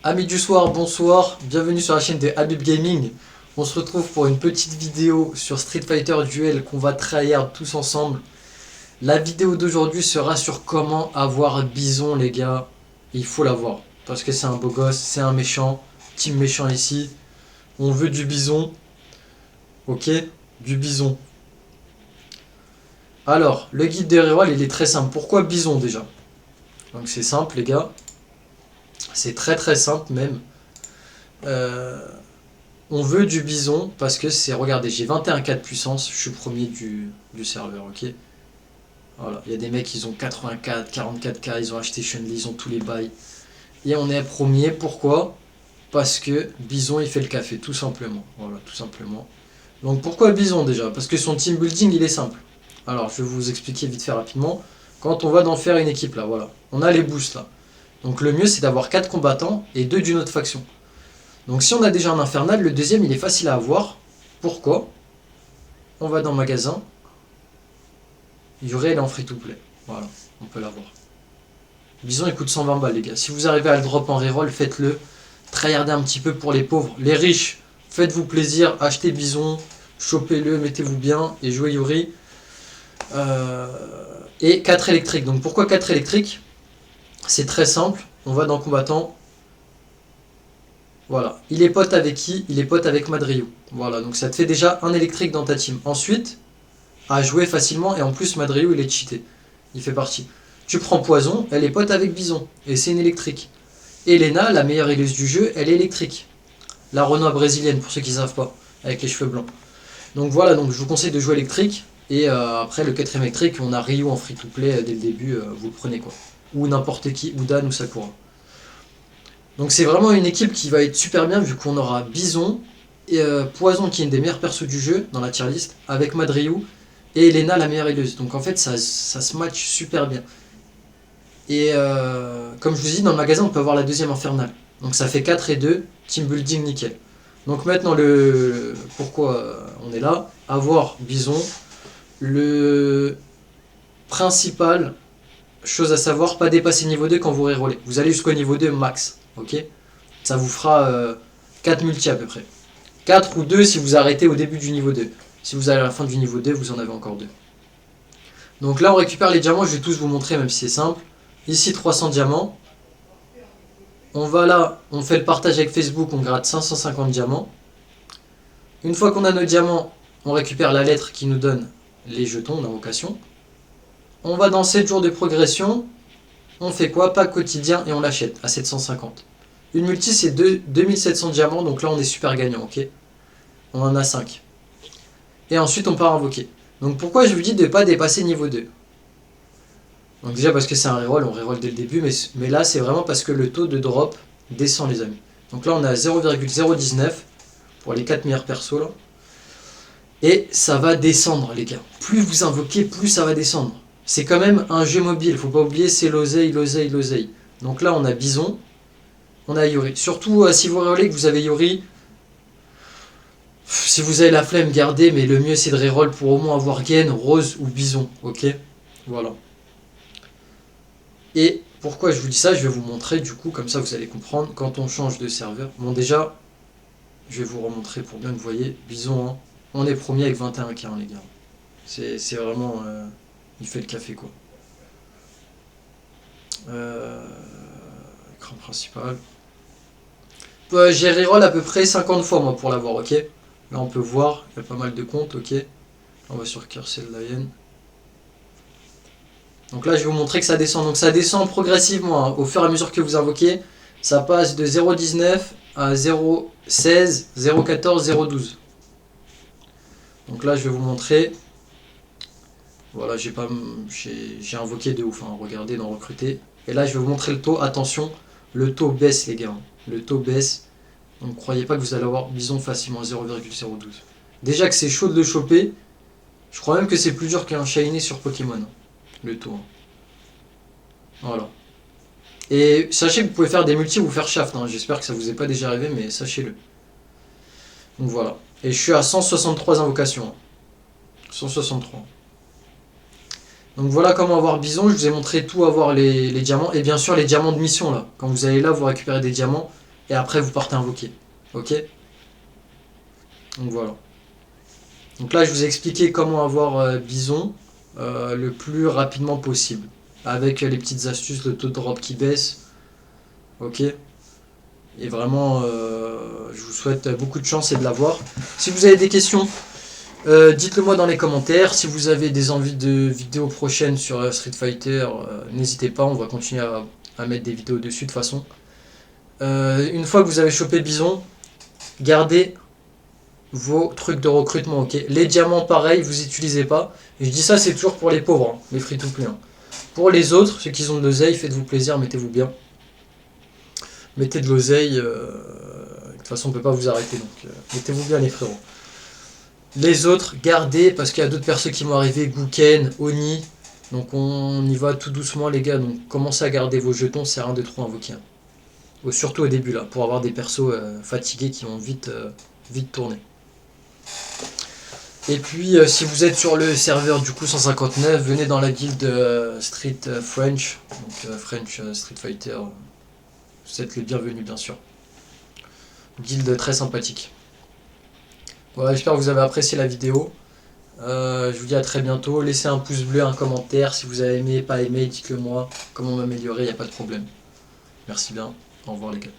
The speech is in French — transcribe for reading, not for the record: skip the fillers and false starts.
Amis du soir, bonsoir, bienvenue sur la chaîne de Habib Gaming. On se retrouve pour une petite vidéo sur Street Fighter Duel qu'on va tryhard tous ensemble. La vidéo d'aujourd'hui sera sur comment avoir Bison les gars. Il faut l'avoir, parce que c'est un beau gosse, c'est un méchant, team méchant ici. On veut du Bison, ok, du Bison. Alors, le guide des rerolls il est très simple. Pourquoi Bison déjà? Donc c'est simple les gars. C'est très très simple même. On veut du Bison parce que c'est... Regardez, j'ai 21K de puissance, je suis premier du serveur, ok. Voilà, il y a des mecs, ils ont 84, 44K, ils ont acheté Chun-Li, ils ont tous les bails. Et on est premier, pourquoi? Parce que Bison il fait le café, tout simplement. Voilà, tout simplement. Donc pourquoi Bison déjà? Parce que son team building il est simple. Alors je vais vous expliquer vite fait rapidement. Quand on va d'en faire une équipe là, voilà. On a les boosts là. Donc le mieux c'est d'avoir 4 combattants et 2 d'une autre faction. Donc si on a déjà un infernal, le deuxième il est facile à avoir. Pourquoi? On va dans magasin. Yurei elle est en free to play. Voilà, on peut l'avoir. Bison il coûte 120 balles les gars. Si vous arrivez à le drop en reroll, faites-le. Tryhardez un petit peu pour les pauvres. Les riches, faites-vous plaisir, achetez Bison, chopez-le, mettez-vous bien et jouez Yuri. Et 4 électriques. Donc pourquoi 4 électriques? C'est très simple. On va dans combattant. Voilà. Il est pote avec qui? Il est pote avec Madryu. Voilà. Donc ça te fait déjà un électrique dans ta team. Ensuite, à jouer facilement. Et en plus, Madryu, il est cheaté. Il fait partie. Tu prends Poison. Elle est pote avec Bison. Et c'est une électrique. Elena, la meilleure éleuse du jeu, elle est électrique. La Renoir brésilienne, pour ceux qui ne savent pas. Avec les cheveux blancs. Donc voilà. Donc je vous conseille de jouer électrique. Et après, le 4ème électrique, on a Ryu en free to play dès le début. Vous le prenez quoi. Ou n'importe qui. Ou Dan ou Sakura. Donc c'est vraiment une équipe qui va être super bien vu qu'on aura Bison et Poison qui est une des meilleures persos du jeu dans la tier list avec Madryu et Elena la meilleure éleuse. Donc en fait ça se match super bien. Et comme je vous dis dans le magasin on peut avoir la deuxième infernale. Donc ça fait 4 et 2, team building nickel. Donc maintenant pourquoi on est là, avoir Bison. Le principal chose à savoir, pas dépasser niveau 2 quand vous rerollez. Vous allez jusqu'au niveau 2 max. Ok, ça vous fera 4 multi à peu près. 4 ou 2 si vous arrêtez au début du niveau 2. Si vous allez à la fin du niveau 2, vous en avez encore 2. Donc là, on récupère les diamants. Je vais tous vous montrer, même si c'est simple. Ici, 300 diamants. On va là, on fait le partage avec Facebook. On gratte 550 diamants. Une fois qu'on a nos diamants, on récupère la lettre qui nous donne les jetons d'invocation. On va dans 7 jours de progression. On fait quoi? Pack quotidien et on l'achète à 750. Une multi c'est 2700 diamants, donc là on est super gagnant, ok. On en a 5. Et ensuite on part invoquer. Donc pourquoi je vous dis de ne pas dépasser niveau 2? Donc déjà parce que c'est un reroll, on reroll dès le début, mais là c'est vraiment parce que le taux de drop descend les amis. Donc là on a 0,019 pour les 4 meilleurs persos là. Et ça va descendre les gars. Plus vous invoquez, plus ça va descendre. C'est quand même un jeu mobile, faut pas oublier, c'est l'oseille, l'oseille, l'oseille. Donc là, on a Bison, on a Yuri. Surtout, si vous rerollez que vous avez Yuri, si vous avez la flemme, gardez, mais le mieux c'est de reroll pour au moins avoir Gen, Rose ou Bison, ok? Voilà. Et pourquoi je vous dis ça? Je vais vous montrer, du coup, comme ça vous allez comprendre, quand on change de serveur. Bon, déjà, je vais vous remontrer pour bien que vous voyez, Bison, hein, on est premier avec 21K, hein, les gars. C'est vraiment... il fait le café quoi. Écran principal. J'ai reroll à peu près 50 fois moi pour l'avoir, ok. Là on peut voir, il y a pas mal de comptes, ok. On va sur Cursel Lion. Donc là je vais vous montrer que ça descend. Donc ça descend progressivement, hein. Au fur et à mesure que vous invoquez, ça passe de 0,19 à 0,16, 0,14, 0,12. Donc là je vais vous montrer. Voilà, j'ai invoqué de ouf, hein. Regardez dans recruter. Et là, je vais vous montrer le taux. Attention, le taux baisse, les gars. Le taux baisse. Donc, ne croyez pas que vous allez avoir Bison facilement, 0,012. Déjà que c'est chaud de le choper. Je crois même que c'est plus dur qu'un Shiny sur Pokémon. Le taux. Voilà. Et sachez que vous pouvez faire des multis ou faire shaft. Hein. J'espère que ça vous est pas déjà arrivé, mais sachez-le. Donc voilà. Et je suis à 163 invocations. 163. Donc voilà comment avoir Bison, je vous ai montré tout avoir les diamants. Et bien sûr les diamants de mission là. Quand vous allez là, vous récupérez des diamants. et après vous partez invoquer. Ok? Donc voilà. Donc là je vous ai expliqué comment avoir Bison le plus rapidement possible. Avec les petites astuces, le taux de drop qui baisse. Ok? Et vraiment, je vous souhaite beaucoup de chance et de l'avoir. Si vous avez des questions, dites-le moi dans les commentaires. Si vous avez des envies de vidéos prochaines sur Street Fighter, n'hésitez pas, on va continuer à mettre des vidéos dessus de toute façon. Une fois que vous avez chopé Bison, gardez vos trucs de recrutement, ok. Les diamants, pareil, vous n'utilisez pas. Et je dis ça, c'est toujours pour les pauvres, hein, les free-to-play. Hein. Pour les autres, ceux qui ont de l'oseille, faites-vous plaisir, mettez-vous bien. Mettez de l'oseille, de toute façon on ne peut pas vous arrêter, donc mettez-vous bien les frérots. Les autres, gardez, parce qu'il y a d'autres persos qui vont arriver, Gouken, Oni, donc on y va tout doucement les gars, donc commencez à garder vos jetons, c'est rien de trop invoquer. Hein. Surtout au début là, pour avoir des persos fatigués qui vont vite tourner. Et puis si vous êtes sur le serveur du coup 159, venez dans la guilde Street French, donc French Street Fighter. Vous êtes les bienvenus bien sûr. Guilde très sympathique. Voilà, j'espère que vous avez apprécié la vidéo. Je vous dis à très bientôt. Laissez un pouce bleu, un commentaire. Si vous avez aimé, pas aimé, dites-le moi. Comment m'améliorer, il n'y a pas de problème. Merci bien. Au revoir les gars.